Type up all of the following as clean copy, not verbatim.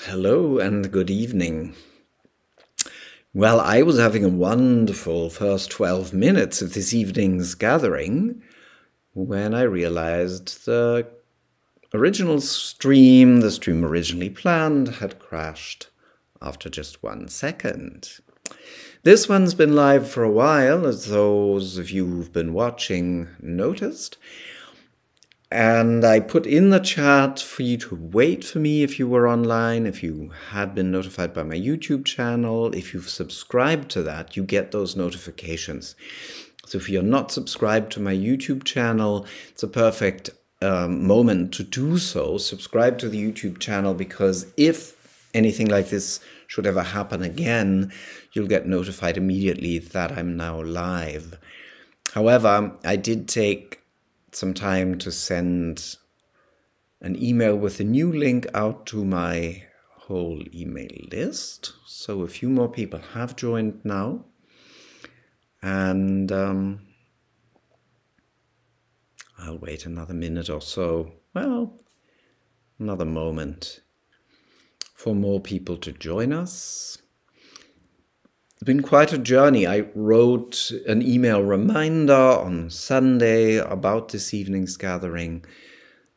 Hello and good evening. Well, I was having a wonderful first 12 minutes of this evening's gathering when I realized the stream originally planned, had crashed after just 1 second. This one's been live for a while, as those of you who've been watching noticed. And I put in the chat for you to wait for me if you were online, if you had been notified by my YouTube channel. If you've subscribed to that, you get those notifications. So if you're not subscribed to my YouTube channel, it's a perfect moment to do so. Subscribe to the YouTube channel, because if anything like this should ever happen again, you'll get notified immediately that I'm now live. However, I did take some time to send an email with a new link out to my whole email list. So a few more people have joined now. And I'll wait another minute or so, well, another moment for more people to join us. It's been quite a journey. I wrote an email reminder on Sunday about this evening's gathering,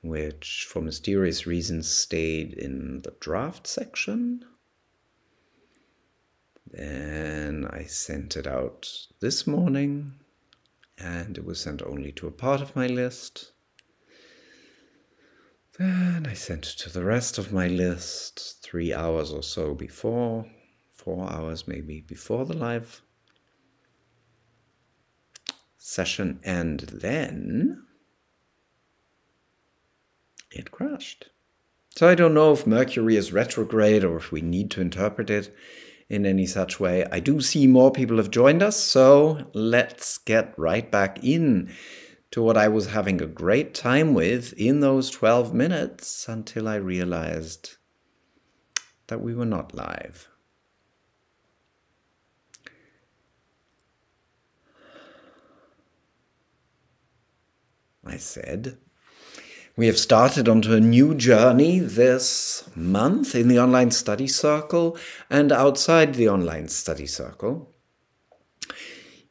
which for mysterious reasons stayed in the draft section. Then I sent it out this morning, and it was sent only to a part of my list. Then I sent it to the rest of my list 3 hours or so before. 4 hours maybe before the live session, and then it crashed. So I don't know if Mercury is retrograde or if we need to interpret it in any such way. I do see more people have joined us, so let's get right back in to what I was having a great time with in those 12 minutes until I realized that we were not live. I said, we have started onto a new journey this month in the online study circle and outside the online study circle.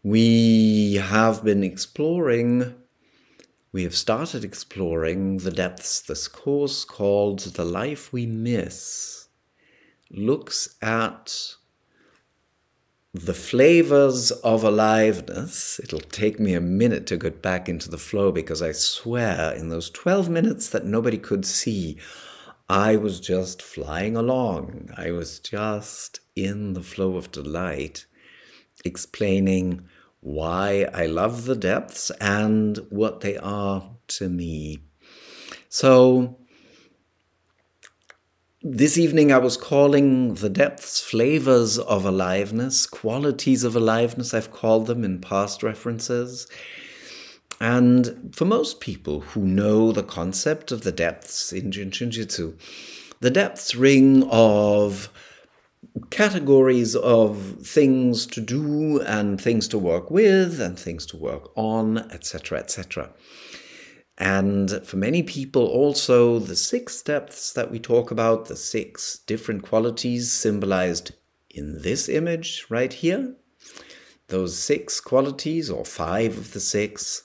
We have started exploring the depths. This course called The Life We Miss looks at the flavors of aliveness. It'll take me a minute to get back into the flow, because I swear in those 12 minutes that nobody could see, I was just flying along. I was just in the flow of delight, explaining why I love the depths and what they are to me. So this evening I was calling the depths flavors of aliveness, qualities of aliveness, I've called them in past references. And for most people who know the concept of the depths in Shinjitsu, the depths ring of categories of things to do and things to work with and things to work on, etc., etc. And for many people also, the 6 depths that we talk about, the 6 different qualities symbolized in this image right here, those 6 qualities, or 5 of the 6,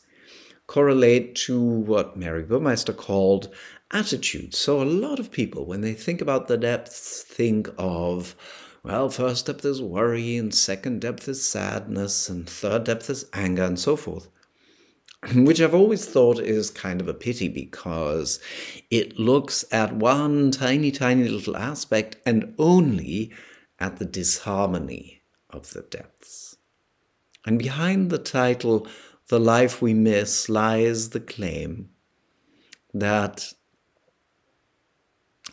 correlate to what Mary Burmeister called attitudes. So a lot of people, when they think about the depths, think of, well, first depth is worry, and second depth is sadness, and third depth is anger, and so forth. Which I've always thought is kind of a pity, because it looks at one tiny, tiny little aspect and only at the disharmony of the depths. And behind the title, The Life We Miss, lies the claim that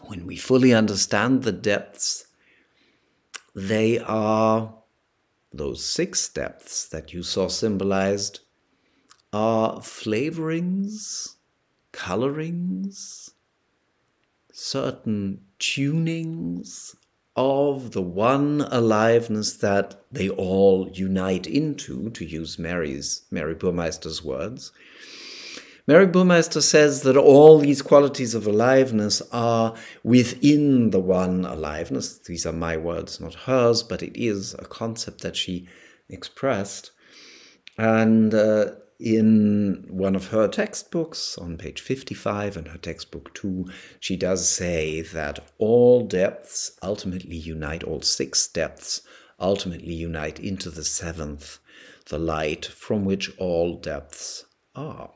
when we fully understand the depths, they are those 6 depths that you saw symbolized are flavorings, colorings, certain tunings of the one aliveness that they all unite into, to use Mary Burmeister's words. Mary Burmeister says that all these qualities of aliveness are within the one aliveness. These are my words, not hers, but it is a concept that she expressed. And in one of her textbooks, on page 55 in her textbook 2, she does say that all depths ultimately unite, all 6 depths ultimately unite into the 7th, the light from which all depths are.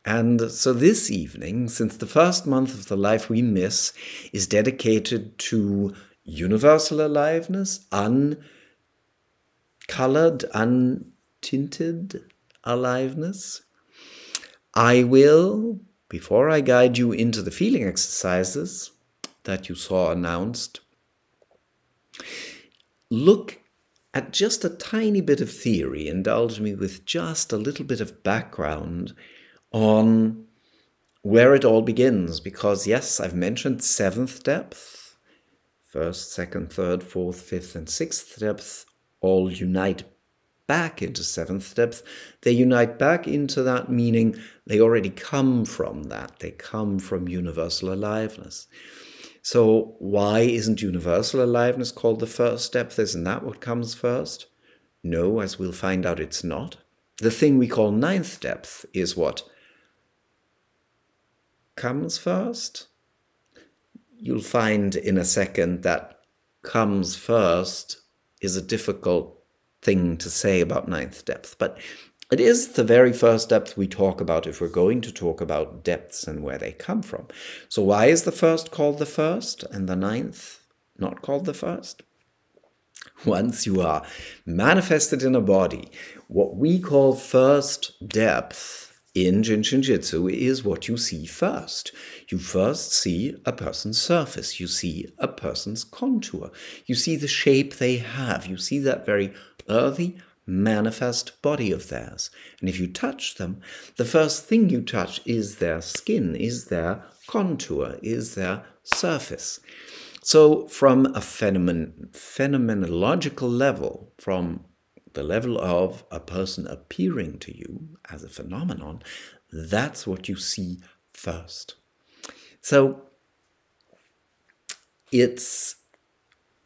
And so this evening, since the first month of the life we miss is dedicated to universal aliveness, uncolored, untinted aliveness, I will, before I guide you into the feeling exercises that you saw announced, look at just a tiny bit of theory, indulge me with just a little bit of background on where it all begins. Because yes, I've mentioned 7th depth, 1st, 2nd, 3rd, 4th, 5th, and 6th depth all unite back into 7th depth. They unite back into that, meaning they already come from that. They come from universal aliveness. So why isn't universal aliveness called the 1st depth? Isn't that what comes first? No, as we'll find out, it's not. The thing we call 9th depth is what comes first. You'll find in a second that comes first is a difficult thing to say about 9th depth, but it is the very first depth we talk about if we're going to talk about depths and where they come from. So why is the 1st called the 1st and the 9th not called the 1st? Once you are manifested in a body, what we call 1st depth in Jin Shin Jitsu is what you see first. You first see a person's surface. You see a person's contour. You see the shape they have. You see that very earthy, manifest body of theirs. And if you touch them, the first thing you touch is their skin, is their contour, is their surface. So from a phenomenological level, from the level of a person appearing to you as a phenomenon, that's what you see first. So it's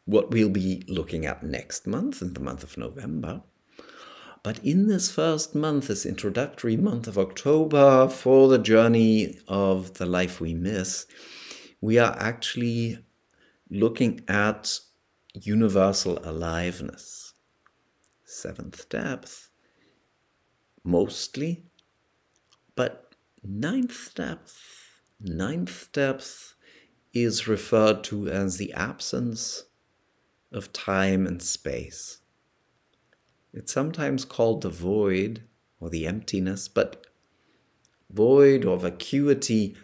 what we'll be looking at next month, in the month of November. But in this first month, this introductory month of October for the journey of the life we miss, we are actually looking at universal aliveness. 7th depth, mostly, but 9th depth is referred to as the absence of time and space. It's sometimes called the void or the emptiness, but void or vacuity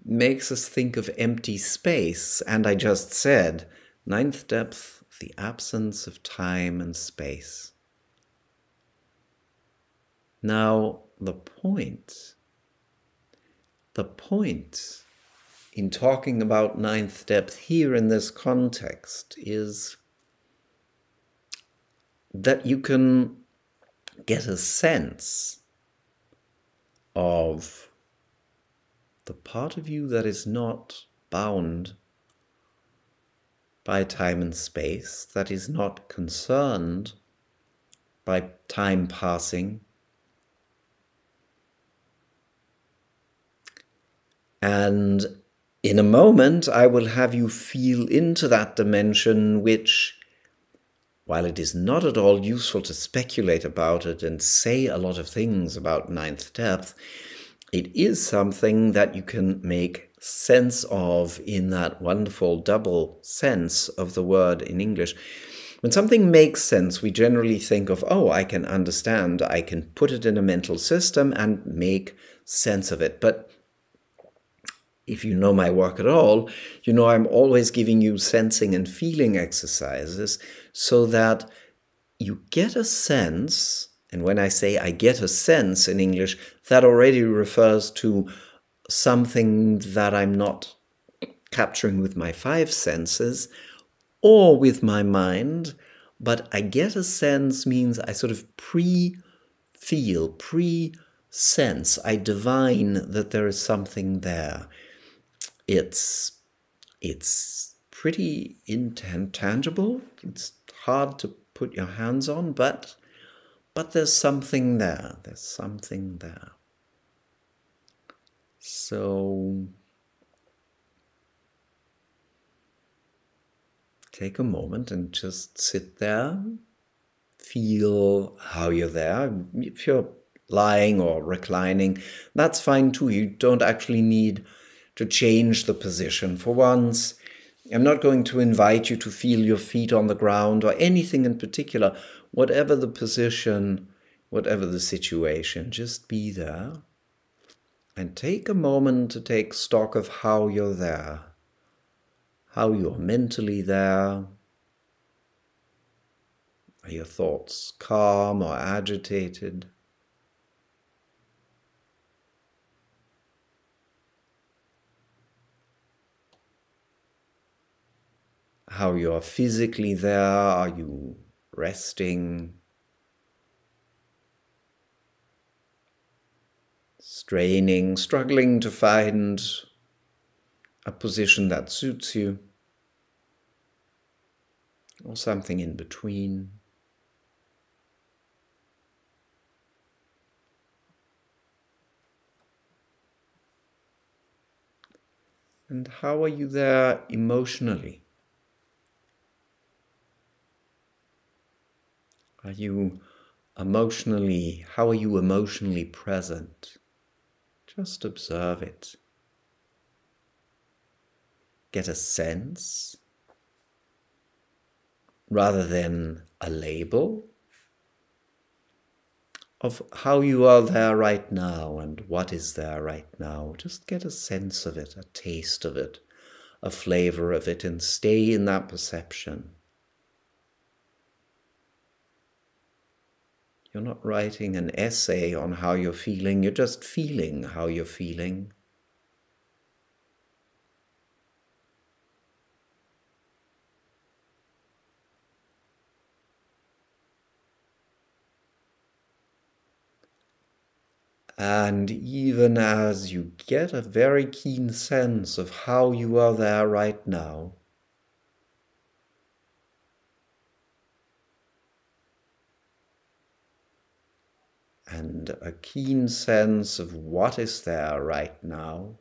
makes us think of empty space, and I just said 9th depth, the absence of time and space. Now, the point in talking about 9th depth here in this context is that you can get a sense of the part of you that is not bound by time and space, that is not concerned by time passing, and in a moment I will have you feel into that dimension which, while it is not at all useful to speculate about it and say a lot of things about 9th depth, it is something that you can make sense of in that wonderful double sense of the word in English. When something makes sense, we generally think of, oh, I can understand, I can put it in a mental system and make sense of it. But if you know my work at all, you know I'm always giving you sensing and feeling exercises so that you get a sense. And when I say I get a sense in English, that already refers to something that I'm not capturing with my 5 senses or with my mind, but I get a sense means I sort of pre-feel, sense, I divine that there is something there. It's pretty intangible. It's hard to put your hands on, but there's something there. There's something there. So take a moment and just sit there. Feel how you're there. If you're lying or reclining, that's fine too. You don't actually need to change the position. For once, I'm not going to invite you to feel your feet on the ground or anything in particular. Whatever the position, whatever the situation, just be there. And take a moment to take stock of how you're there, how you're mentally there. Are your thoughts calm or agitated? How you're physically there? Are you resting? Straining, struggling to find a position that suits you? Or something in between? And how are you there emotionally? How are you emotionally present? Just observe it. Get a sense, rather than a label, of how you are there right now and what is there right now. Just get a sense of it, a taste of it, a flavor of it, and stay in that perception. You're not writing an essay on how you're feeling, you're just feeling how you're feeling. And even as you get a very keen sense of how you are there right now, and a keen sense of what is there right now,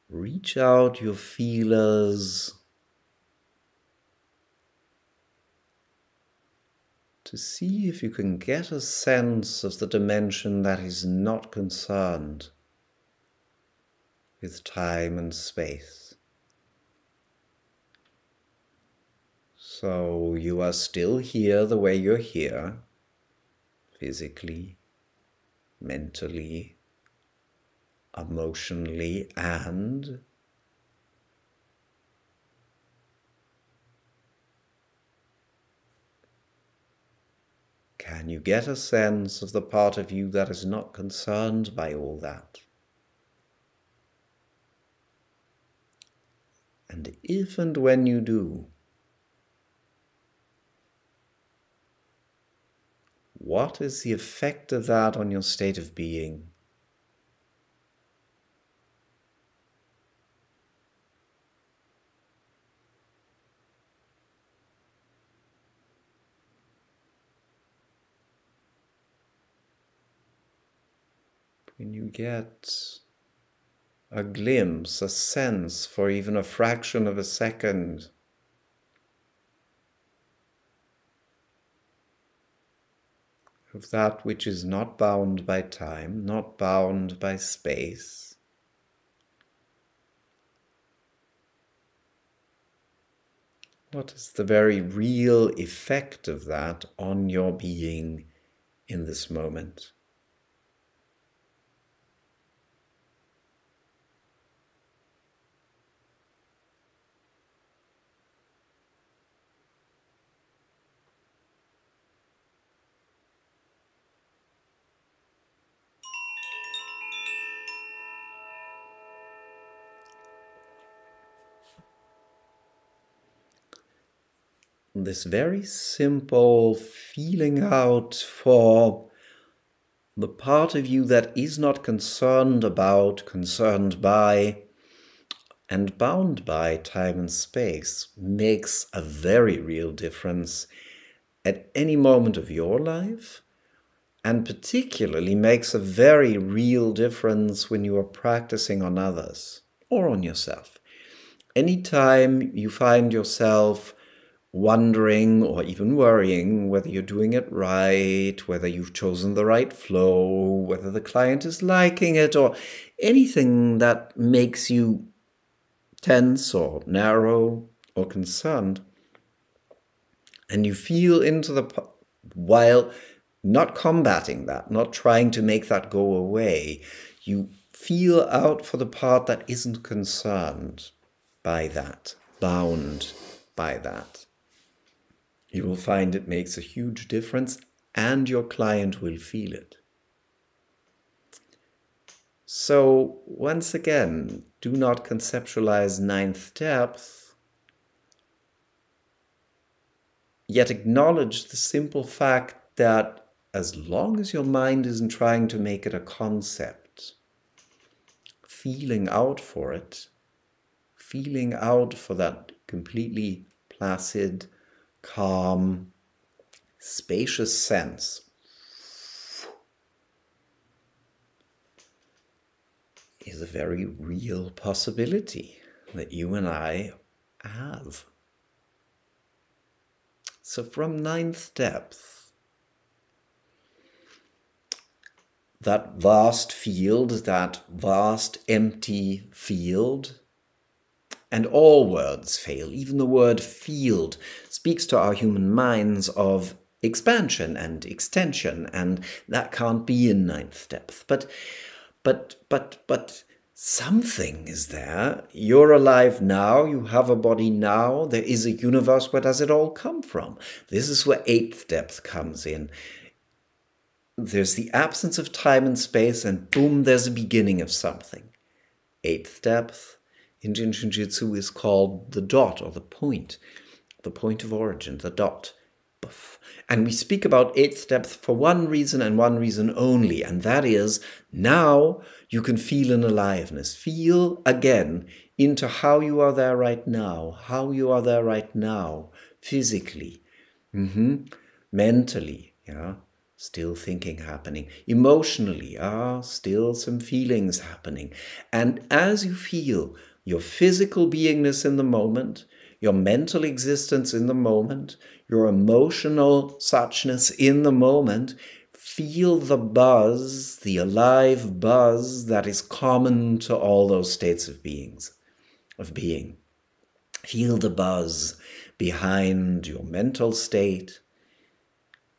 reach out your feelers to see if you can get a sense of the dimension that is not concerned with time and space. So you are still here the way you're here, physically, mentally, emotionally, and can you get a sense of the part of you that is not concerned by all that? And if and when you do, what is the effect of that on your state of being? When you get a glimpse, a sense for even a fraction of a second of that which is not bound by time, not bound by space, what is the very real effect of that on your being in this moment? this very simple feeling out for the part of you that is not concerned about, concerned by, and bound by time and space makes a very real difference at any moment of your life, and particularly makes a very real difference when you are practicing on others or on yourself. Anytime you find yourself wondering or even worrying whether you're doing it right, whether you've chosen the right flow, whether the client is liking it, or anything that makes you tense or narrow or concerned, and you feel into while not combating that, not trying to make that go away, you feel out for the part that isn't concerned by that, bound by that. You will find it makes a huge difference, and your client will feel it. So once again, do not conceptualize ninth depth, yet acknowledge the simple fact that as long as your mind isn't trying to make it a concept, feeling out for it, feeling out for that completely placid, calm, spacious sense is a very real possibility that you and I have. So from ninth depth, that vast field, that vast empty field, and all words fail. Even the word field speaks to our human minds of expansion and extension, and that can't be in ninth depth. But something is there. You're alive now, you have a body now, there is a universe. Where does it all come from? This is where eighth depth comes in. There's the absence of time and space, and boom, there's a beginning of something. Eighth depth in Jin Shin Jitsu is called the dot, or the point of origin, the dot. And we speak about eighth depth for one reason and one reason only, and that is now you can feel an aliveness. Feel again into how you are there right now, physically, mentally, still thinking happening, emotionally, still some feelings happening. And as you feel your physical beingness in the moment, your mental existence in the moment, your emotional suchness in the moment, feel the buzz, the alive buzz that is common to all those states of being. Feel the buzz behind your mental state.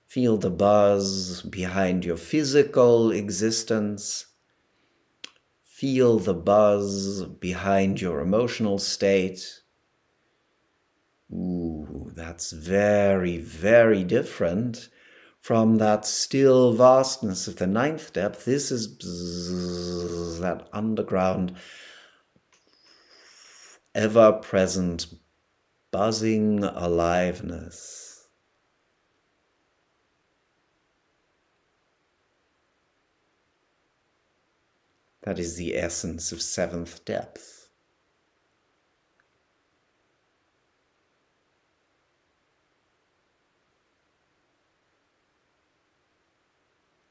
Feel the buzz behind your physical existence. Feel the buzz behind your emotional state. Ooh, that's very, very different from that still vastness of the ninth depth. This is that underground, ever-present, buzzing aliveness. That is the essence of seventh depth.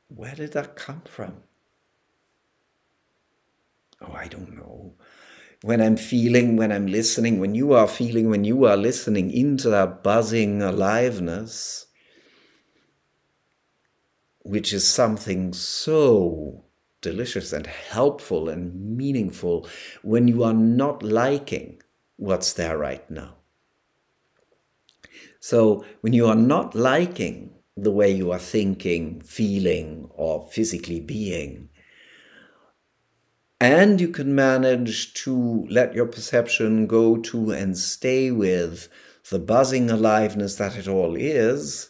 Where did that come from? Oh, I don't know. When I'm feeling, when I'm listening, when you are feeling, when you are listening into that buzzing aliveness, which is something so delicious and helpful and meaningful when you are not liking what's there right now. So when you are not liking the way you are thinking, feeling, or physically being, and you can manage to let your perception go to and stay with the buzzing aliveness that it all is,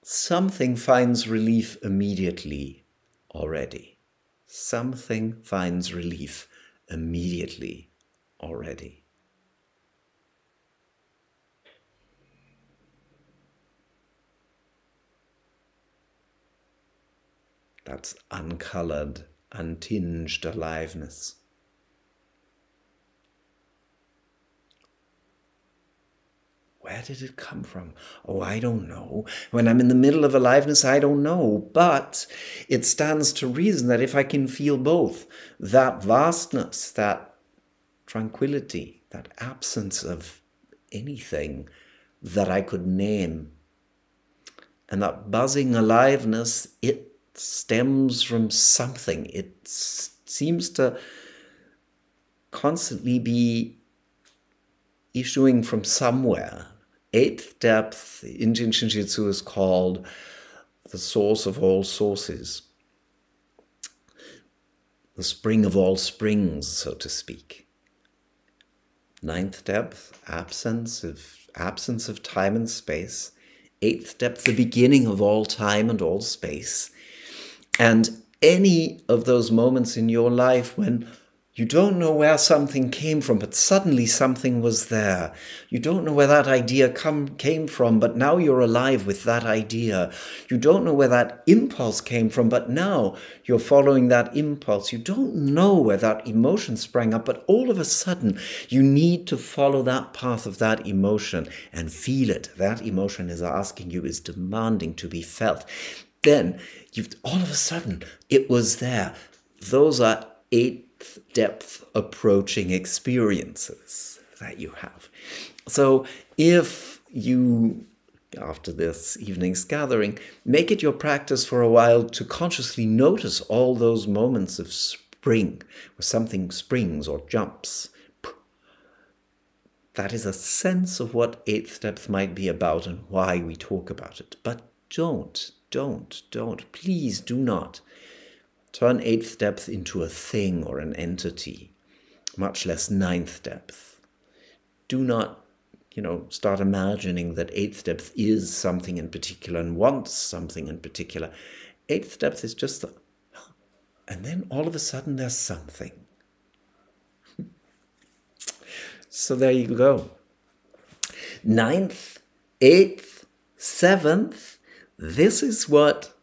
something finds relief immediately already. Something finds relief immediately already. That's uncolored, untinged aliveness. Where did it come from? Oh, I don't know. When I'm in the middle of aliveness, I don't know. But it stands to reason that if I can feel both, that vastness, that tranquility, that absence of anything that I could name, and that buzzing aliveness, it stems from something. It seems to constantly be issuing from somewhere. Eighth depth, Indian Shinjitsu is called the source of all sources, the spring of all springs, so to speak. Ninth depth, absence of time and space. Eighth depth, the beginning of all time and all space. And any of those moments in your life when you don't know where something came from, but suddenly something was there. You don't know where that idea came from, but now you're alive with that idea. You don't know where that impulse came from, but now you're following that impulse. You don't know where that emotion sprang up, but all of a sudden you need to follow that path of that emotion and feel it. That emotion is asking you, is demanding to be felt. Then all of a sudden it was there. Those are eighth depth approaching experiences that you have. So if you, after this evening's gathering, make it your practice for a while to consciously notice all those moments of spring, where something springs or jumps, that is a sense of what eighth depth might be about and why we talk about it. But don't, please do not turn eighth depth into a thing or an entity, much less ninth depth. Do not, start imagining that eighth depth is something in particular and wants something in particular. Eighth depth is just and then all of a sudden there's something. So there you go. Ninth, eighth, seventh, this is what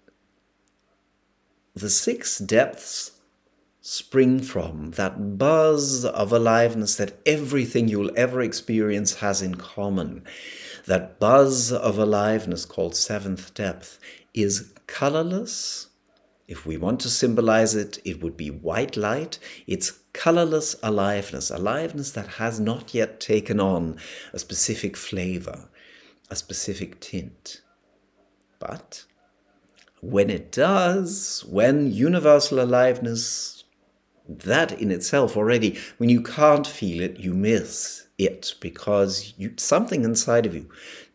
the six depths spring from, that buzz of aliveness that everything you'll ever experience has in common. That buzz of aliveness called seventh depth is colorless. If we want to symbolize it, it would be white light. It's colorless aliveness, aliveness that has not yet taken on a specific flavor, a specific tint. But when it does, when universal aliveness, that in itself already, when you can't feel it, you miss it, because something inside of you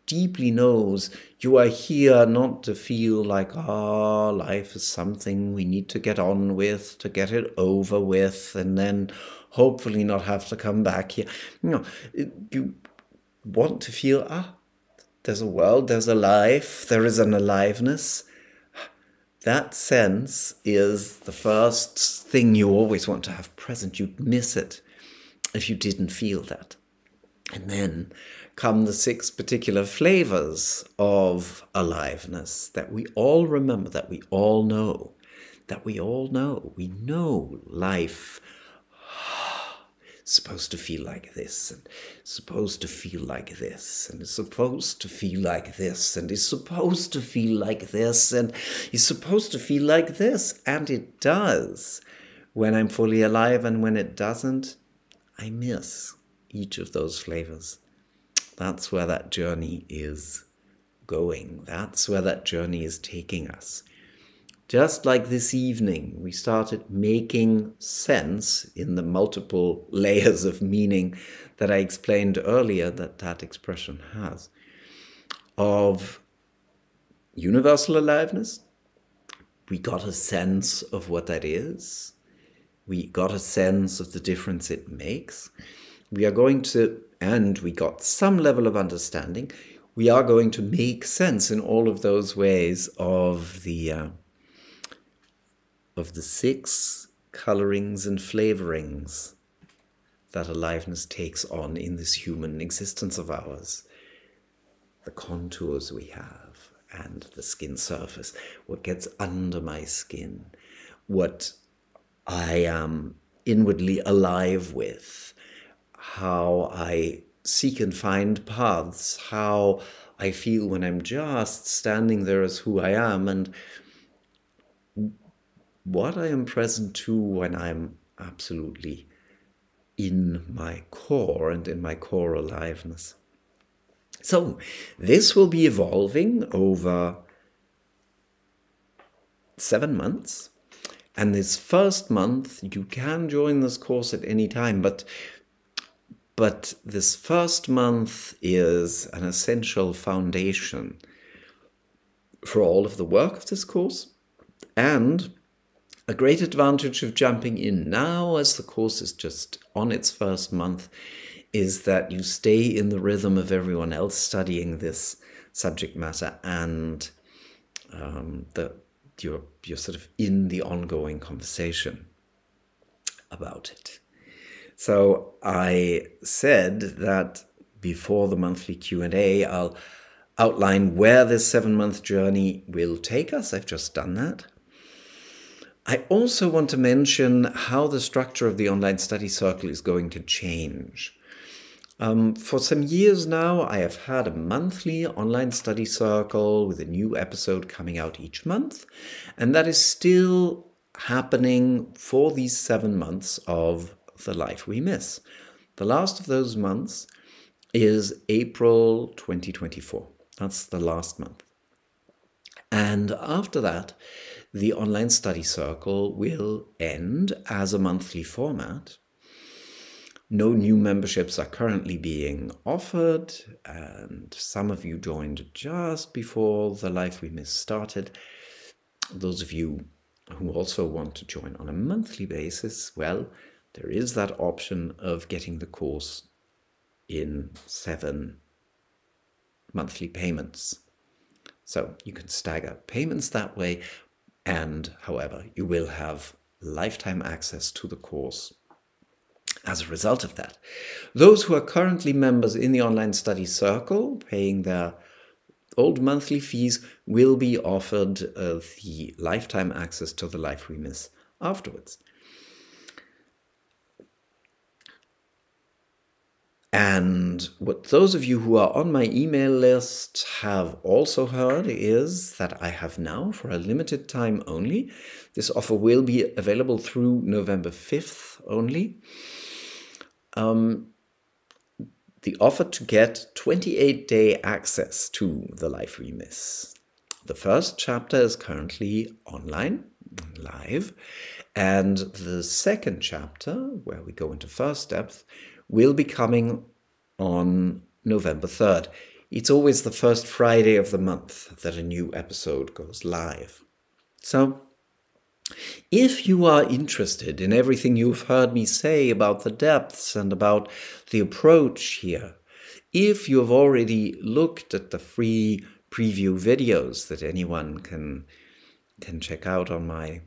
deeply knows you are here not to feel like, life is something we need to get on with, to get it over with, and then hopefully not have to come back here. You want to feel, there's a world, there's a life, there is an aliveness. That sense is the first thing you always want to have present. You'd miss it if you didn't feel that. And then come the six particular flavors of aliveness that we all remember, that we all know, We know life is supposed to feel like this, and supposed to feel like this, and is supposed to feel like this, and is supposed to feel like this, and is supposed to feel like this, and it does when I'm fully alive, and when it doesn't, I miss each of those flavors. That's where that journey is going. That's where that journey is taking us. Just like this evening, we started making sense in the multiple layers of meaning that I explained earlier that expression has, of universal aliveness. We got a sense of what that is. We got a sense of the difference it makes. We are going to, and we got some level of understanding, we are going to make sense in all of those ways of the six colorings and flavorings that aliveness takes on in this human existence of ours, the contours we have. and the skin surface, what gets under my skin, what I am inwardly alive with, how I seek and find paths, how I feel when I'm just standing there as who I am, and what I am present to when I'm absolutely in my core and in my core aliveness. So this will be evolving over 7 months. And this first month, you can join this course at any time, but this first month is an essential foundation for all of the work of this course. And a great advantage of jumping in now, as the course is just on its first month, is that you stay in the rhythm of everyone else studying this subject matter, and you're sort of in the ongoing conversation about it. So I said that before the monthly Q&A, I'll outline where this 7-month journey will take us. I've just done that. I also want to mention how the structure of the online study circle is going to change. For some years now, I have had a monthly online study circle with a new episode coming out each month, and that is still happening for these 7 months of the life we miss. The last of those months is April 2024. That's the last month. And after that, the online study circle will end as a monthly format. No new memberships are currently being offered, and some of you joined just before the Life We Miss started. Those of you who also want to join on a monthly basis, well, there is that option of getting the course in 7 monthly payments. So you can stagger payments that way, and however, you will have lifetime access to the course as a result of that. Those who are currently members in the online study circle, paying their old monthly fees, will be offered the lifetime access to the Life We Miss afterwards. And what those of you who are on my email list have also heard is that I have now, for a limited time only, this offer will be available through November 5th only. The offer to get 28-day access to the Life We Miss. The first chapter is currently online, live, and the second chapter, where we go into first depth, will be coming on November 3rd. It's always the first Friday of the month that a new episode goes live. So, if you are interested in everything you've heard me say about the depths and about the approach here, if you have already looked at the free preview videos that anyone can check out on my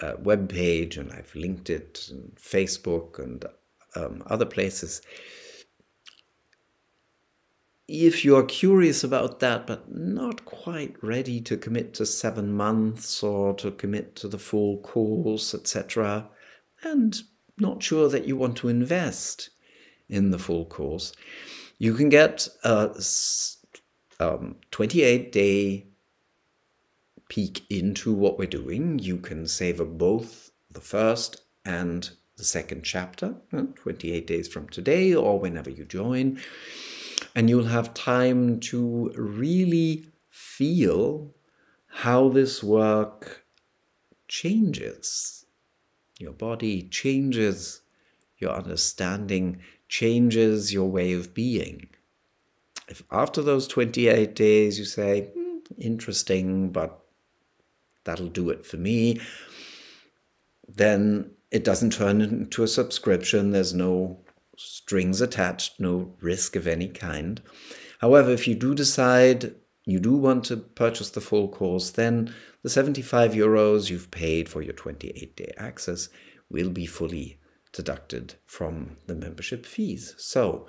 webpage, and I've linked it on Facebook and other places. If you're curious about that, but not quite ready to commit to 7 months or to commit to the full course, etc., and not sure that you want to invest in the full course, you can get a 28-day peek into what we're doing. You can savor both the first and the second chapter, 28 days from today or whenever you join. And you'll have time to really feel how this work changes. Your body changes, your understanding changes, your way of being. If after those 28 days you say, interesting, but that'll do it for me, then it doesn't turn into a subscription. There's no strings attached, no risk of any kind. However, if you do decide you do want to purchase the full course, then the 75 euros you've paid for your 28-day access will be fully deducted from the membership fees. So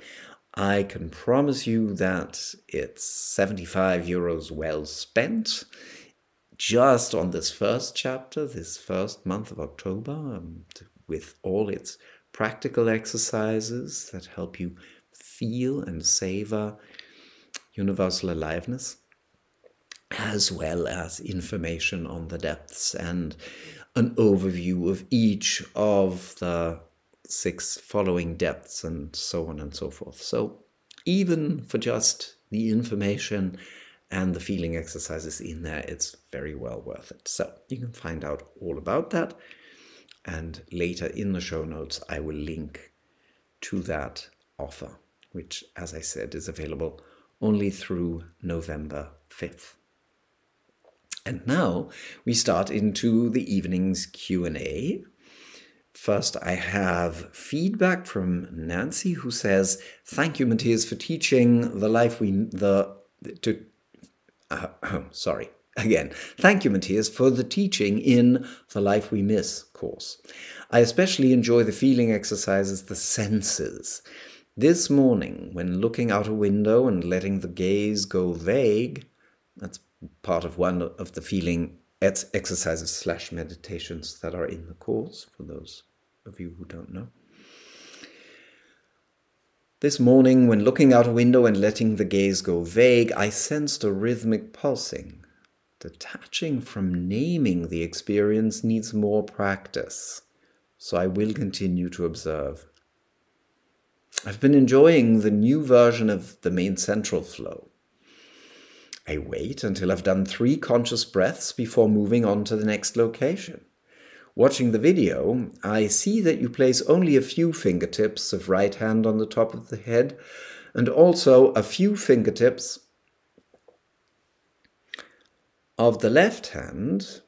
I can promise you that it's 75 euros well spent just on this first chapter, this first month of October, with all its practical exercises that help you feel and savor universal aliveness, as well as information on the depths and an overview of each of the 6 following depths and so on and so forth. So even for just the information and the feeling exercises in there, it's very well worth it. So you can find out all about that. And later in the show notes, I will link to that offer, which, as I said, is available only through November 5th. And now we start into the evening's Q&A. First, I have feedback from Nancy, who says, "Thank you, Matthias, for teaching the life we Thank you, Matthias, for the teaching in the Life We Miss course. I especially enjoy the feeling exercises, the senses. This morning, when looking out a window and letting the gaze go vague," that's part of one of the feeling exercises / meditations that are in the course, for those of you who don't know. "This morning, when looking out a window and letting the gaze go vague, I sensed a rhythmic pulsing. Detaching from naming the experience needs more practice, so I will continue to observe. I've been enjoying the new version of the main central flow. I wait until I've done 3 conscious breaths before moving on to the next location. Watching the video, I see that you place only a few fingertips of right hand on the top of the head, and also a few fingertips of the left hand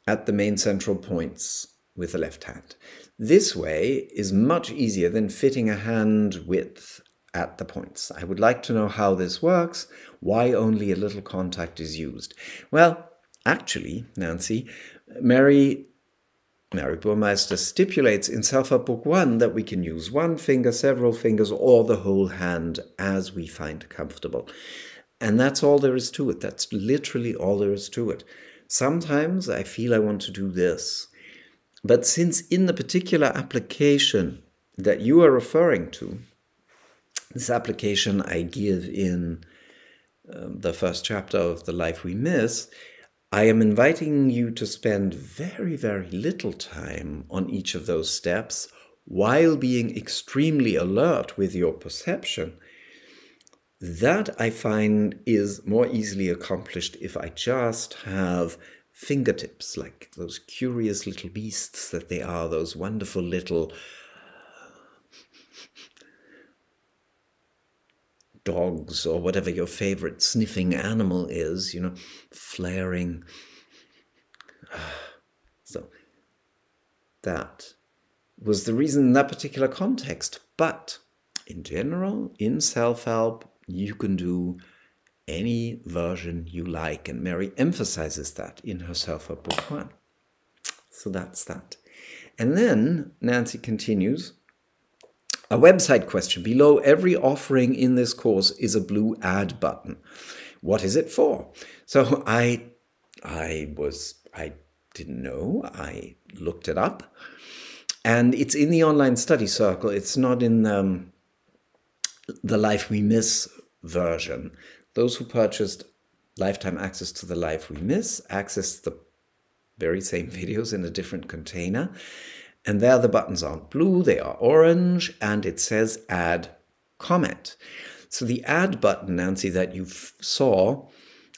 at the main central points with the left hand. This way is much easier than fitting a hand width at the points. I would like to know how this works, why only a little contact is used." Well, actually, Nancy, Mary Burmeister stipulates in Self-Help Book 1 that we can use one finger, several fingers, or the whole hand as we find comfortable. And that's all there is to it. That's literally all there is to it. Sometimes I feel I want to do this. But since in the particular application that you are referring to, this application I give in the first chapter of The Life We Miss, I am inviting you to spend very, very little time on each of those steps while being extremely alert with your perception. That I find is more easily accomplished if I just have fingertips, like those curious little beasts that they are, those wonderful little dogs or whatever your favorite sniffing animal is, flaring. So that was the reason in that particular context. But in general, in self-help, you can do any version you like. And Mary emphasizes that in her Self-Help Book 1. So that's that. And then Nancy continues, "A website question. Below every offering in this course is a blue add button. What is it for?" So I didn't know. I looked it up. And it's in the online study circle. It's not in the Life We Miss version. Those who purchased lifetime access to the Life We Miss access the very same videos in a different container. And there the buttons aren't blue, they are orange, and it says add comment. So the add button, Nancy, that you saw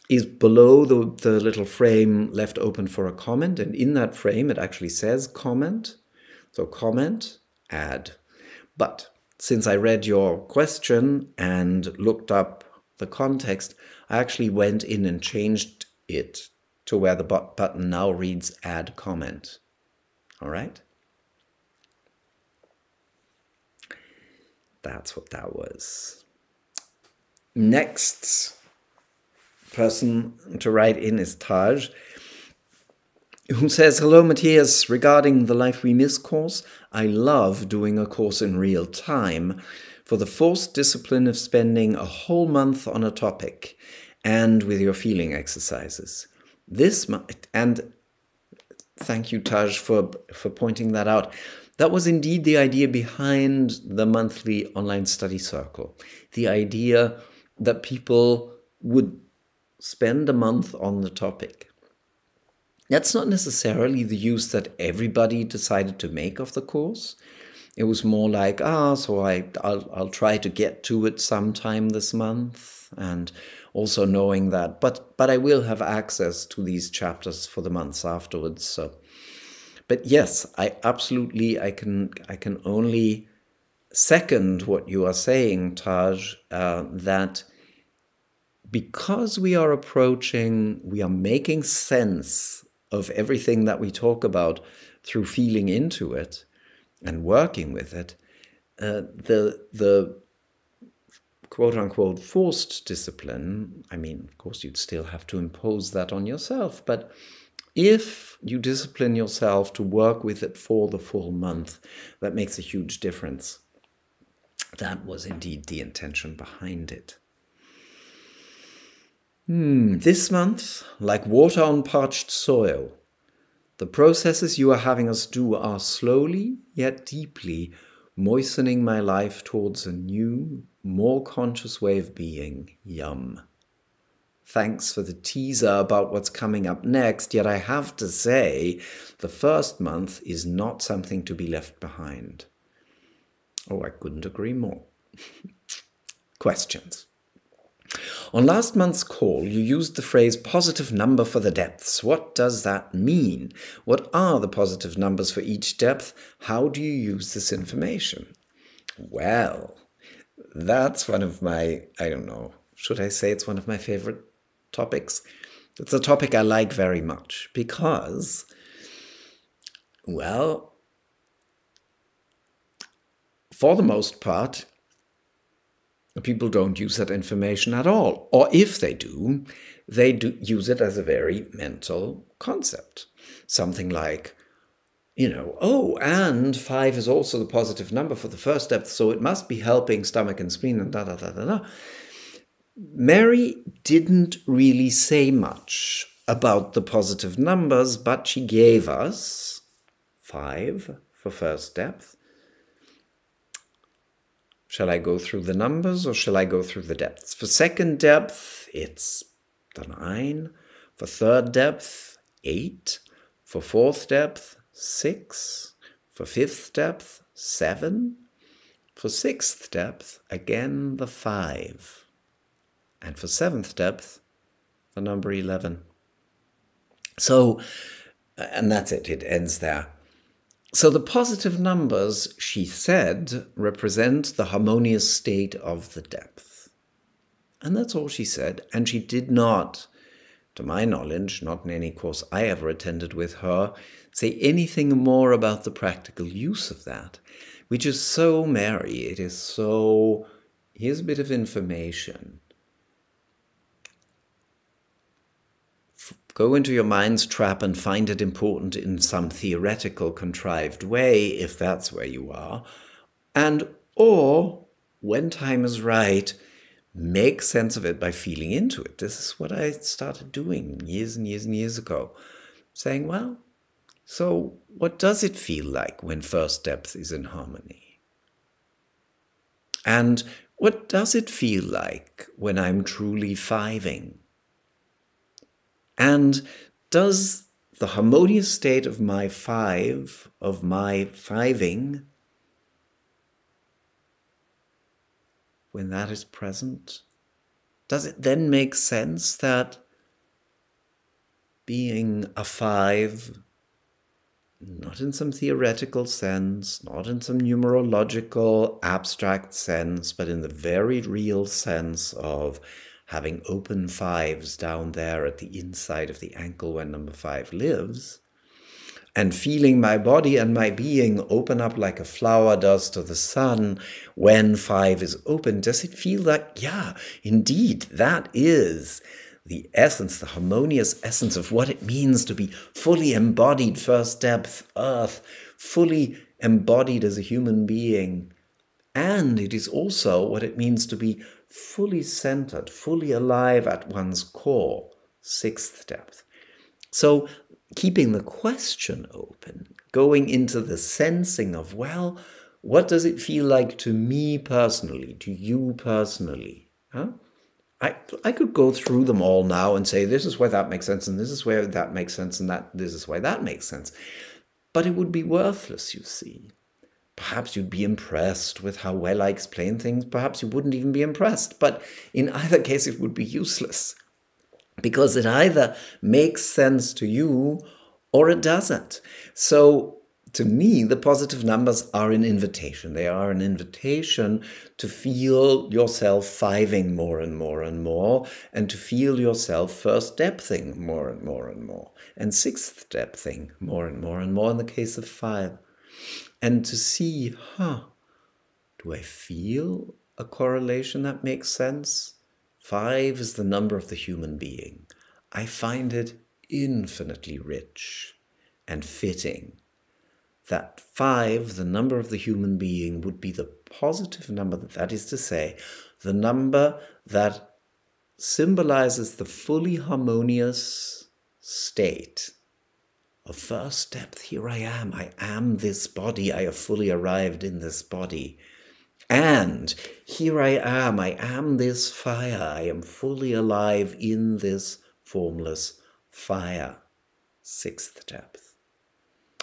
is below the little frame left open for a comment. And in that frame, it actually says comment. So comment, add. But since I read your question and looked up the context, I actually went in and changed it to where the button now reads add comment. All right? That's what that was. Next person to write in is Taj. who says, hello, Matthias, regarding the Life We Miss course, I love doing a course in real time for the forced discipline of spending a whole month on a topic and with your feeling exercises. And thank you, Taj, for pointing that out. That was indeed the idea behind the monthly online study circle. The idea that people would spend a month on the topic. That's not necessarily the use that everybody decided to make of the course. It was more like, so I'll try to get to it sometime this month, and also knowing that, but I will have access to these chapters for the months afterwards. So, but yes, I can only second what you are saying, Taj, that because we are making sense of everything that we talk about through feeling into it and working with it, the quote-unquote forced discipline, I mean, of course, you'd still have to impose that on yourself, but if you discipline yourself to work with it for the full month, that makes a huge difference. That was indeed the intention behind it. This month, like water on parched soil, the processes you are having us do are slowly yet deeply moistening my life towards a new, more conscious way of being. Yum. Thanks for the teaser about what's coming up next, yet I have to say, the first month is not something to be left behind. Oh, I couldn't agree more. Questions. On last month's call, you used the phrase positive number for the depths. What does that mean? What are the positive numbers for each depth? How do you use this information? Well, that's one of my, I don't know, should I say it's one of my favorite topics? It's a topic I like very much because, well, for the most part, people don't use that information at all. Or if they do use it as a very mental concept. Something like, and 5 is also the positive number for the first depth, so it must be helping stomach and spleen and da-da-da-da-da. Mary didn't really say much about the positive numbers, but she gave us 5 for first depth. Shall I go through the numbers or shall I go through the depths? For second depth, it's the 9. For third depth, 8. For fourth depth, 6. For fifth depth, 7. For sixth depth, again the 5. And for seventh depth, the number 11. So, and that's it. It ends there. So the positive numbers, she said, represent the harmonious state of the depth. And that's all she said. And she did not, to my knowledge, not in any course I ever attended with her, say anything more about the practical use of that, which is so Mary. It is so, here's a bit of information. Go into your mind's trap and find it important in some theoretical, contrived way, if that's where you are. Or, when time is right, make sense of it by feeling into it. This is what I started doing years and years and years ago. Saying, well, so what does it feel like when first depth is in harmony? And what does it feel like when I'm truly fiving? And does the harmonious state of my fiving, when that is present, does it then make sense that being a 5, not in some theoretical sense, not in some numerological abstract sense, but in the very real sense of having open 5s down there at the inside of the ankle where number 5 lives, and feeling my body and my being open up like a flower does to the sun when 5 is open, does it feel like, yeah, indeed, that is the essence, the harmonious essence of what it means to be fully embodied, first depth, earth, fully embodied as a human being. And it is also what it means to be fully centered, fully alive at one's core, sixth depth. So keeping the question open, going into the sensing of, well, what does it feel like to me personally, to you personally? Huh? I could go through them all now and say, this is where that makes sense, and this is where that makes sense, and this is why that makes sense. But it would be worthless, you see. Perhaps you'd be impressed with how well I explain things. Perhaps you wouldn't even be impressed. But in either case, it would be useless. Because it either makes sense to you or it doesn't. So to me, the positive numbers are an invitation. They are an invitation to feel yourself fiving more and more and more, and to feel yourself first depthing more and more and more, and sixth depthing more and more and more in the case of 5. And to see, do I feel a correlation that makes sense? 5 is the number of the human being. I find it infinitely rich and fitting that 5, the number of the human being, would be the positive number, that is to say, the number that symbolizes the fully harmonious state of first depth. Here I am this body, I have fully arrived in this body. And here I am this fire, I am fully alive in this formless fire. Sixth depth.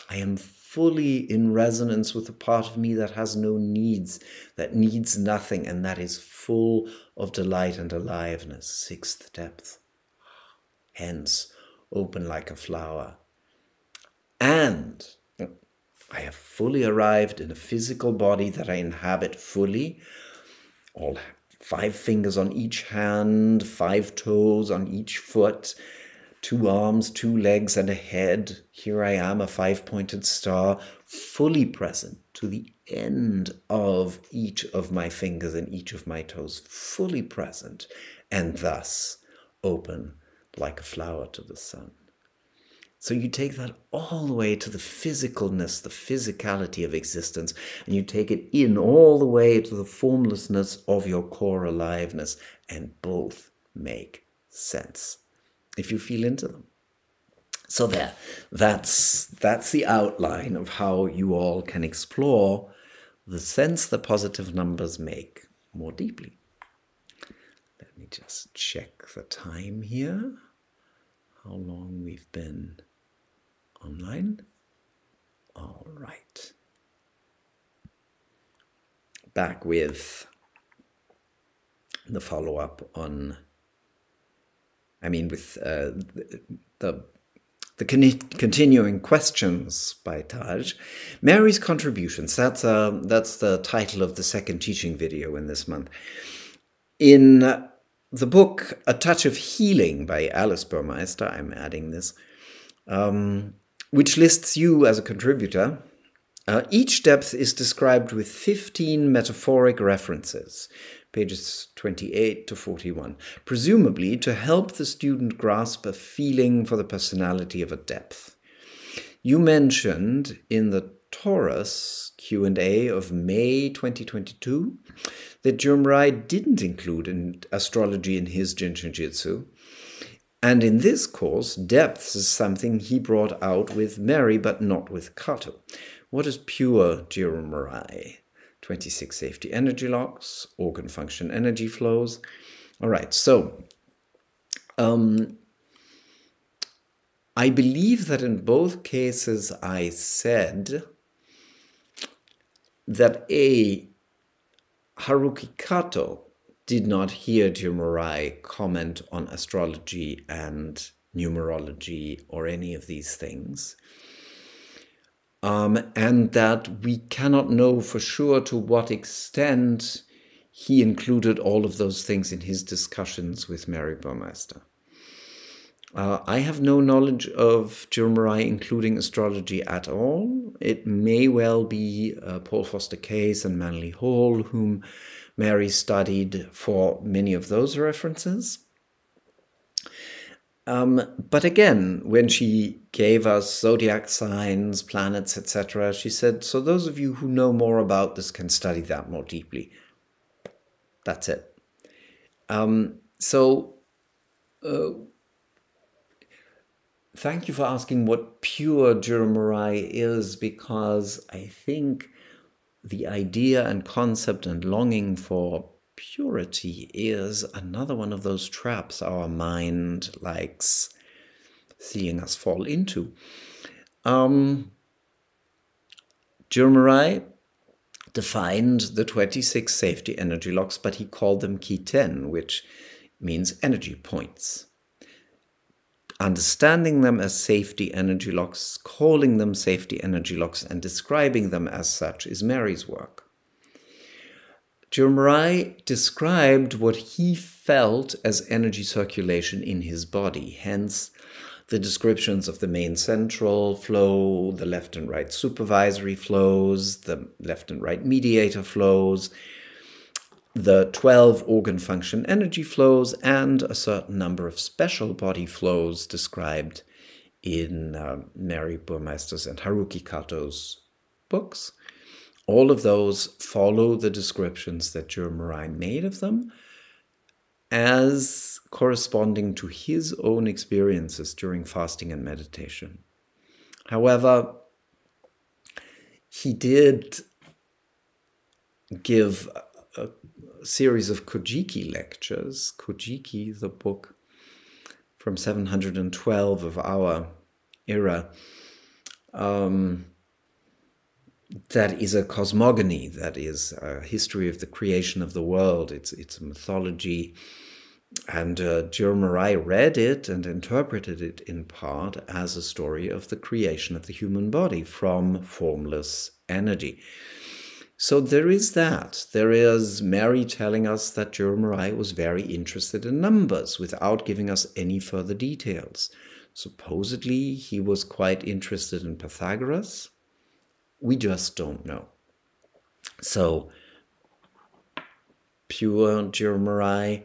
I am fully in resonance with the part of me that has no needs, that needs nothing, and that is full of delight and aliveness. Sixth depth. Hence, open like a flower. And I have fully arrived in a physical body that I inhabit fully. All 5 fingers on each hand, 5 toes on each foot, 2 arms, 2 legs, and a head. Here I am, a 5-pointed star, fully present to the end of each of my fingers and each of my toes, fully present, and thus open like a flower to the sun. So you take that all the way to the physicalness, the physicality of existence, and you take it in all the way to the formlessness of your core aliveness, and both make sense if you feel into them. So that's the outline of how you all can explore the sense the positive numbers make more deeply. Let me just check the time here, how long we've been online. All right. Back with the follow-up on, with the continuing questions by Taj. Mary's contributions, that's the title of the second teaching video in this month. In the book A Touch of Healing by Alice Burmeister, I'm adding this, which lists you as a contributor. Each depth is described with 15 metaphoric references, pages 28 to 41, presumably to help the student grasp a feeling for the personality of a depth. You mentioned in the Taurus Q&A of May 2022 that Jiro Murai didn't include astrology in his Jinshinjutsu. And in this course, depths is something he brought out with Mary, but not with Kato. What is pure Jiro Murai? 26 safety energy locks, organ function energy flows. All right, so I believe that in both cases I said that Haruki Kato did not hear Jiro Murai comment on astrology and numerology or any of these things. And that we cannot know for sure to what extent he included all of those things in his discussions with Mary Burmeister. I have no knowledge of Jiro Murai including astrology at all. It may well be Paul Foster Case and Manly Hall, whom Mary studied for many of those references. But again, when she gave us zodiac signs, planets, etc., she said, so those of you who know more about this can study that more deeply. That's it. Thank you for asking what pure Jiro Murai is, because I think the idea and concept and longing for purity is another one of those traps our mind likes seeing us fall into. Jiro Murai defined the 26 safety energy locks, but he called them Ki-10, which means energy points. Understanding them as safety energy locks, calling them safety energy locks, and describing them as such is Mary's work. Jiro Murai described what he felt as energy circulation in his body, hence the descriptions of the main central flow, the left and right supervisory flows, the left and right mediator flows, the 12 organ function energy flows, and a certain number of special body flows described in Mary Burmeister's and Haruki Kato's books. All of those follow the descriptions that Jiro Murai made of them as corresponding to his own experiences during fasting and meditation. However, he did give a series of Kojiki lectures. Kojiki, the book from 712 of our era, that is a cosmogony, that is a history of the creation of the world. It's a mythology. And Jiro Murai read it and interpreted it in part as a story of the creation of the human body from formless energy. So there is that. There is Mary telling us that Jiro Murai was very interested in numbers without giving us any further details. Supposedly, he was quite interested in Pythagoras. We just don't know. So, pure Jiro Murai,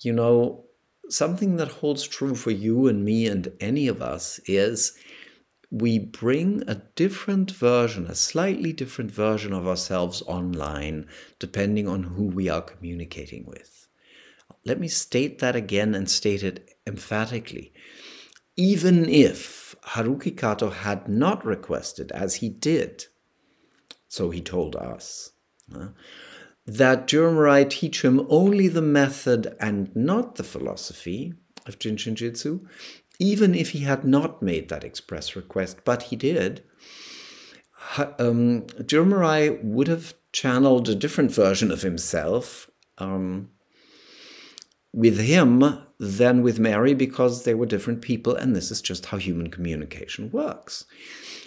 you know, something that holds true for you and me and any of us is we bring a different version, a slightly different version of ourselves online, depending on who we are communicating with. Let me state that again and state it emphatically. Even if Haruki Kato had not requested, as he did, so he told us, that Jiro Murai teach him only the method and not the philosophy of Jinshin Jitsu, even if he had not made that express request, but he did, Jiro Murai would have channeled a different version of himself with him than with Mary, because they were different people, and this is just how human communication works.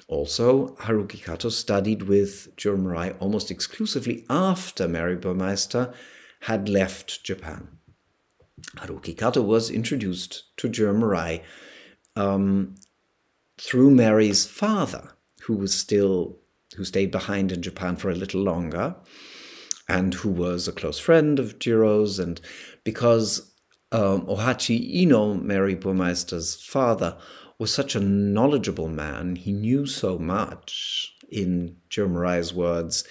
Also, Haruki Kato studied with Jiro Murai almost exclusively after Mary Burmeister had left Japan. Haruki Kato was introduced to Jiro Murai through Mary's father, who stayed behind in Japan for a little longer, and who was a close friend of Jiro's. And because Ohachi Ino, Mary Burmeister's father, was such a knowledgeable man, he knew so much. In Jiro Murai's words,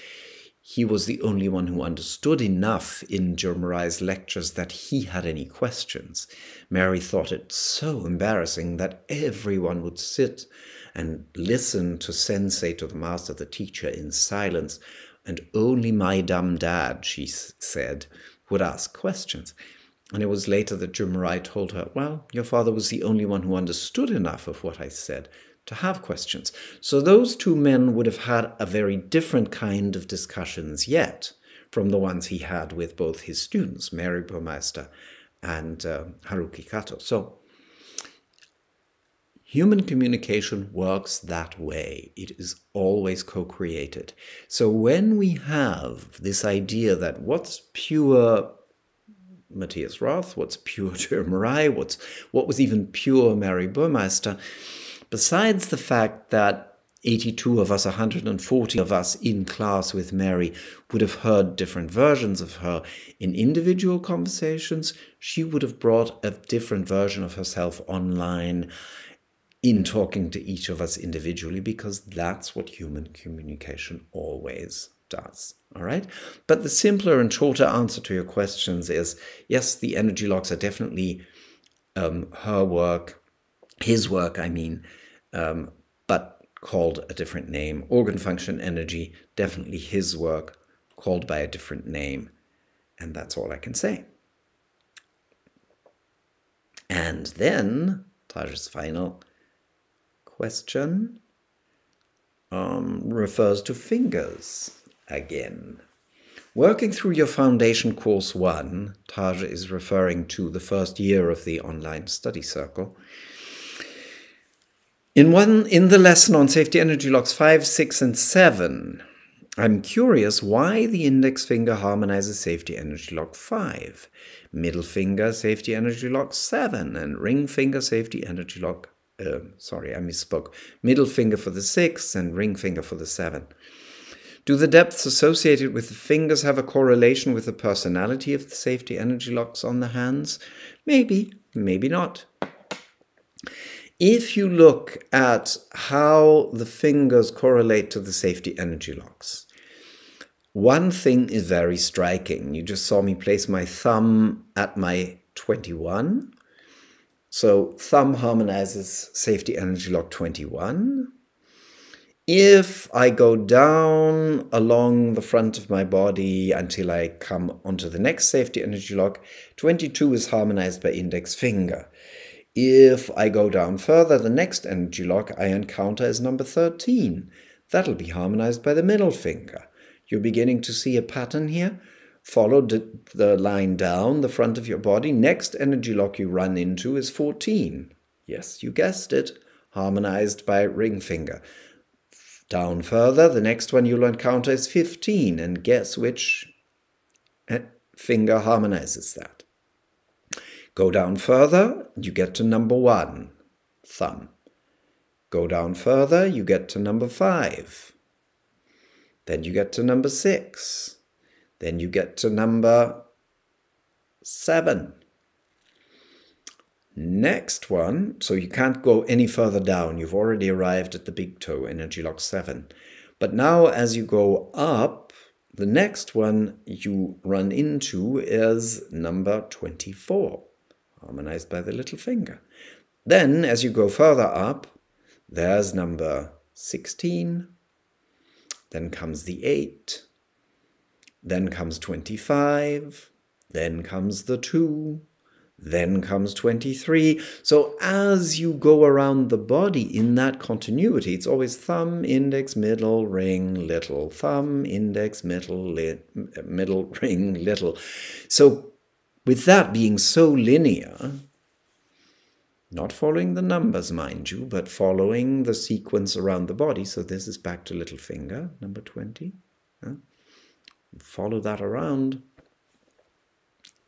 he was the only one who understood enough in Jiro Murai's lectures that he had any questions. Mary thought it so embarrassing that everyone would sit and listen to sensei, to the master, the teacher, in silence, and only my dumb dad, she said, would ask questions. And it was later that Jiro Murai told her, well, your father was the only one who understood enough of what I said to have questions. So those two men would have had a very different kind of discussions yet from the ones he had with both his students, Mary Burmeister and Haruki Kato. So human communication works that way. It is always co-created. So when we have this idea that what's pure Matthias Roth, what's pure Jiro Murai, what was even pure Mary Burmeister, besides the fact that 82 of us, 140 of us in class with Mary would have heard different versions of her. In individual conversations, she would have brought a different version of herself online in talking to each of us individually, because that's what human communication always does. All right? But the simpler and shorter answer to your questions is, yes, the energy locks are definitely her work, his work, I mean, but called a different name. Organ function energy, definitely his work, called by a different name. And that's all I can say. And then, Taj's final question refers to fingers again. Working through your foundation course 1, Taj is referring to the first year of the online study circle. In the lesson on safety energy locks 5, 6, and 7, I'm curious why the index finger harmonizes safety energy lock 5, middle finger safety energy lock 7, and ring finger safety energy lock, sorry, I misspoke, middle finger for the 6 and ring finger for the 7. Do the depths associated with the fingers have a correlation with the personality of the safety energy locks on the hands? Maybe, maybe not. If you look at how the fingers correlate to the safety energy locks, one thing is very striking. You just saw me place my thumb at my 21. So thumb harmonizes safety energy lock 21. If I go down along the front of my body until I come onto the next safety energy lock, 22 is harmonized by index finger. If I go down further, the next energy lock I encounter is number 13. That'll be harmonized by the middle finger. You're beginning to see a pattern here. Follow the line down the front of your body. Next energy lock you run into is 14. Yes, you guessed it. Harmonized by ring finger. Down further, the next one you'll encounter is 15. And guess which finger harmonizes that? Go down further, you get to number 1, thumb. Go down further, you get to number 5. Then you get to number 6. Then you get to number 7. Next one, so you can't go any further down. You've already arrived at the big toe, energy lock 7. But now as you go up, the next one you run into is number 24. Harmonized by the little finger. Then, as you go further up, there's number 16. Then comes the 8. Then comes 25. Then comes the 2. Then comes 23. So as you go around the body in that continuity, it's always thumb, index, middle, ring, little. Thumb, index, middle, middle, ring, little. So with that being so linear, not following the numbers, mind you, but following the sequence around the body. So this is back to little finger, number 20. Follow that around.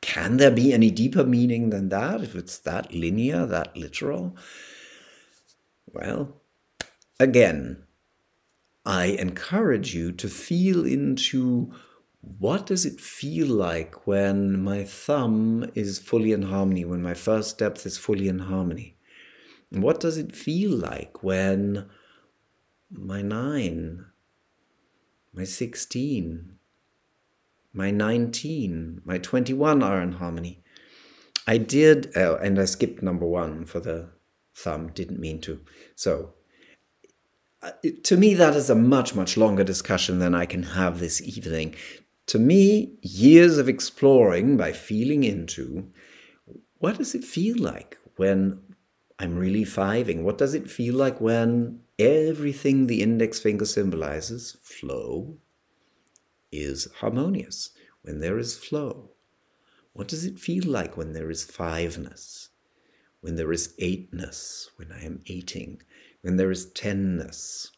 Can there be any deeper meaning than that, if it's that linear, that literal? Well, again, I encourage you to feel into what does it feel like when my thumb is fully in harmony, when my first depth is fully in harmony? And what does it feel like when my 9, my 16, my 19, my 21 are in harmony? I did, and I skipped number 1 for the thumb, didn't mean to. So, to me, that is a much, much longer discussion than I can have this evening. To me, years of exploring by feeling into, what does it feel like when I'm really fiving? What does it feel like when everything the index finger symbolizes, flow, is harmonious? When there is flow. What does it feel like when there is 5-ness? When there is 8-ness, when I am 8ing? When there is 10-ness?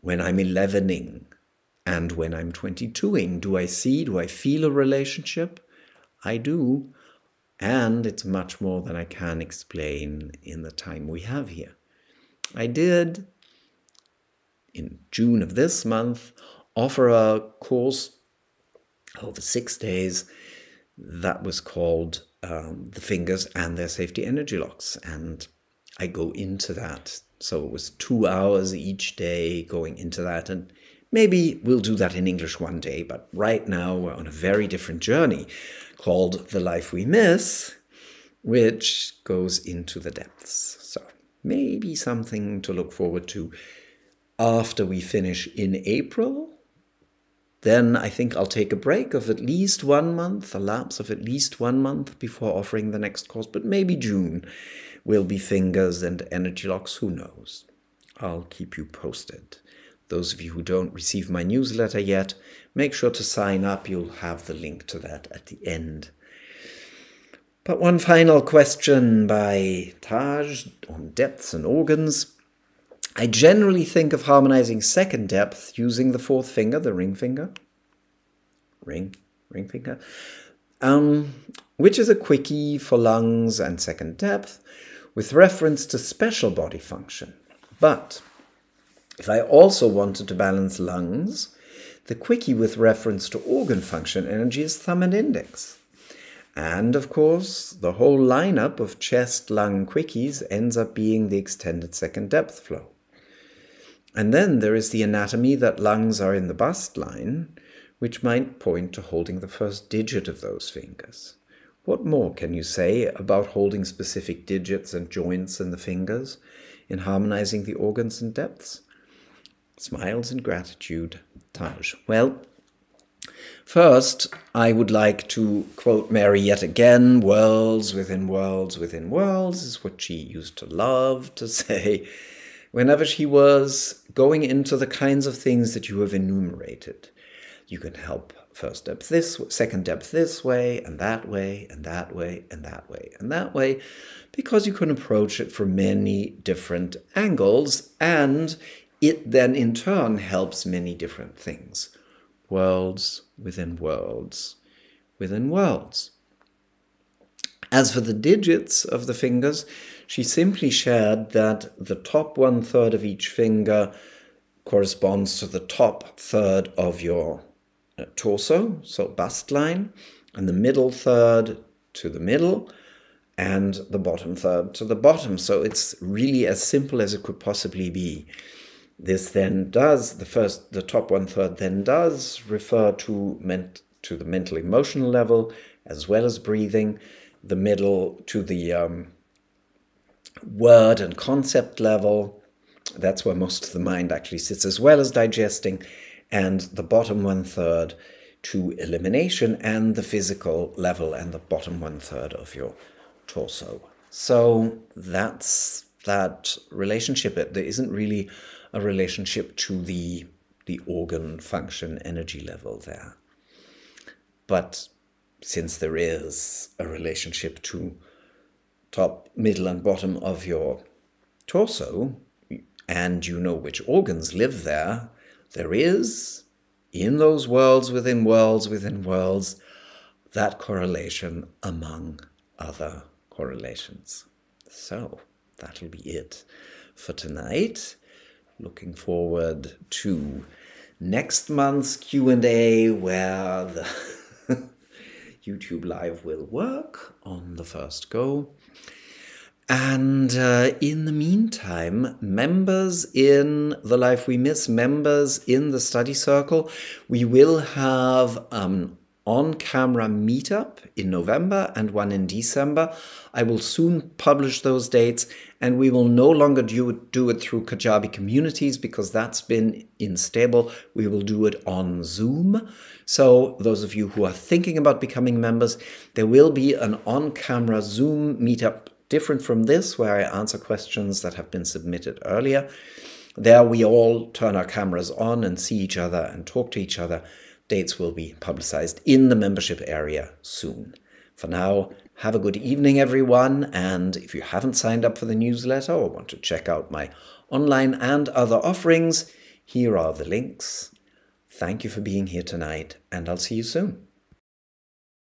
When I'm 11ing? And when I'm 22ing, do I feel a relationship? I do. And it's much more than I can explain in the time we have here. I did in June of this month, offer a course over 6 days that was called The Fingers and Their Safety Energy Locks. And I go into that. So it was 2 hours each day going into that. And maybe we'll do that in English one day. But right now we're on a very different journey called The Life We Miss, which goes into the depths. So maybe something to look forward to after we finish in April. Then I think I'll take a break of at least 1 month, a lapse of at least 1 month before offering the next course. But maybe June will be Fingers and Energy Locks, who knows. I'll keep you posted. Those of you who don't receive my newsletter yet, make sure to sign up. You'll have the link to that at the end. But one final question by Taj on depths and organs. I generally think of harmonizing second depth using the 4th finger, the ring finger, ring finger, which is a quickie for lungs and second depth with reference to special body function. But if I also wanted to balance lungs, the quickie with reference to organ function energy is thumb and index. And of course, the whole lineup of chest lung quickies ends up being the extended second depth flow. And then there is the anatomy that lungs are in the bust line, which might point to holding the first digit of those fingers. What more can you say about holding specific digits and joints in the fingers in harmonizing the organs and depths? Smiles and gratitude, Taj. Well, first, I would like to quote Mary yet again. Worlds within worlds within worlds is what she used to love to say whenever she was going into the kinds of things that you have enumerated. You can help first depth this, second depth this way, and that way, and that way, and that way, and that way, because you can approach it from many different angles, and it then in turn helps many different things. Worlds within worlds within worlds. As for the digits of the fingers, she simply shared that the top 1/3 of each finger corresponds to the top third of your torso, so bust line, and the middle third to the middle, and the bottom third to the bottom. So it's really as simple as it could possibly be. This then does, the top 1/3 then does refer to the mental emotional level as well as breathing, the middle to the word and concept level. That's where most of the mind actually sits, as well as digesting, and the bottom 1/3 to elimination and the physical level and the bottom 1/3 of your torso. So that's that relationship. There isn't really a relationship to the organ function energy level there. But since there is a relationship to top, middle, and bottom of your torso, and you know which organs live there, there is, in those worlds within worlds within worlds, that correlation among other correlations. So that'll be it for tonight. Looking forward to next month's Q&A, where the YouTube Live will work on the first go. And in the meantime, members in The Life We Miss, members in the study circle, we will have on-camera meetup in November and one in December. I will soon publish those dates, and we will no longer do it through Kajabi Communities because that's been unstable. We will do it on Zoom. So those of you who are thinking about becoming members, there will be an on-camera Zoom meetup different from this, where I answer questions that have been submitted earlier. There we all turn our cameras on and see each other and talk to each other. Dates will be publicized in the membership area soon. For now, have a good evening, everyone. And if you haven't signed up for the newsletter or want to check out my online and other offerings, here are the links. Thank you for being here tonight, and I'll see you soon.